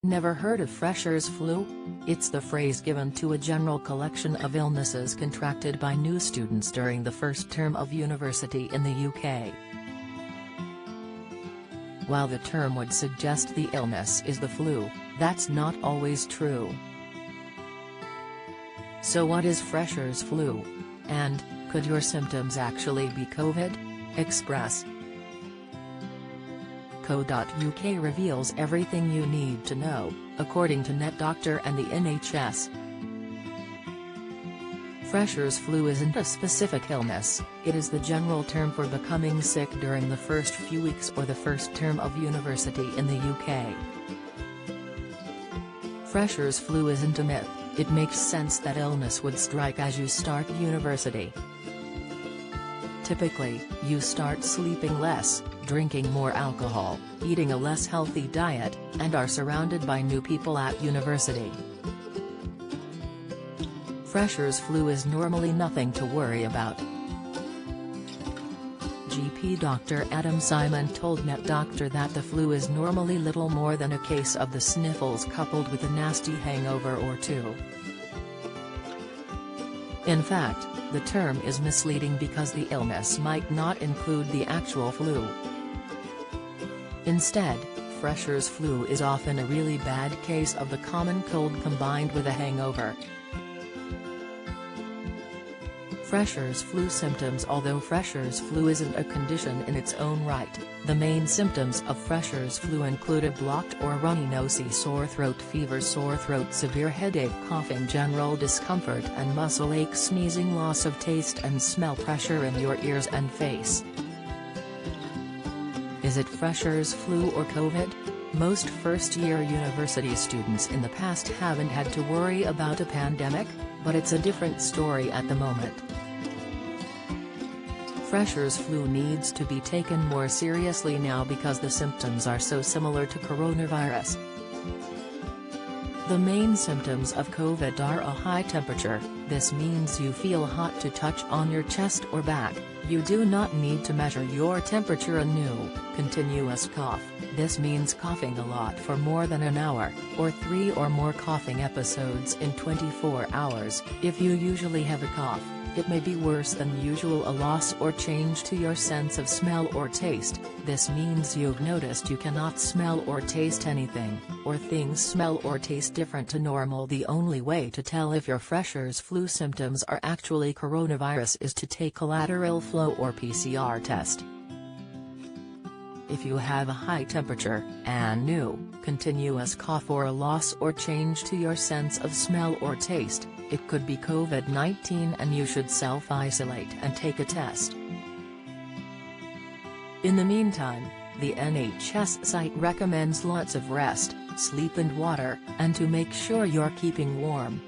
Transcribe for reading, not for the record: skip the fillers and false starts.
Never heard of Fresher's flu? It's the phrase given to a general collection of illnesses contracted by new students during the first term of university in the UK. While the term would suggest the illness is the flu, that's not always true. So what is Fresher's flu? And, could your symptoms actually be COVID? Express. Co.uk reveals everything you need to know, according to NetDoctor and the NHS. Fresher's flu isn't a specific illness, it is the general term for becoming sick during the first few weeks or the first term of university in the UK. Fresher's flu isn't a myth, it makes sense that illness would strike as you start university. Typically, you start sleeping less, drinking more alcohol, eating a less healthy diet, and are surrounded by new people at university. Fresher's flu is normally nothing to worry about. GP Dr. Adam Simon told NetDoctor that the flu is normally little more than a case of the sniffles coupled with a nasty hangover or two. In fact, the term is misleading because the illness might not include the actual flu. Instead, Fresher's flu is often a really bad case of the common cold combined with a hangover. Fresher's flu symptoms. Although Fresher's flu isn't a condition in its own right, the main symptoms of Fresher's flu include a blocked or runny nose, sore throat, fever, sore throat, severe headache, coughing, general discomfort and muscle ache, sneezing, loss of taste and smell, pressure in your ears and face. Is it Fresher's flu or COVID? Most first-year university students in the past haven't had to worry about a pandemic, but it's a different story at the moment. Fresher's flu needs to be taken more seriously now because the symptoms are so similar to coronavirus. The main symptoms of COVID are a high temperature. This means you feel hot to touch on your chest or back. You do not need to measure your temperature. A new, continuous cough. This means coughing a lot for more than an hour, or 3 or more coughing episodes in 24 hours. If you usually have a cough, it may be worse than usual. A loss or change to your sense of smell or taste. This means you've noticed you cannot smell or taste anything, or things smell or taste different to normal. The only way to tell if your Fresher's flu symptoms are actually coronavirus is to take a lateral flow or PCR test. If you have a high temperature, and new, continuous cough or a loss or change to your sense of smell or taste, it could be COVID-19 and you should self-isolate and take a test. In the meantime, the NHS site recommends lots of rest, sleep and water, and to make sure you're keeping warm.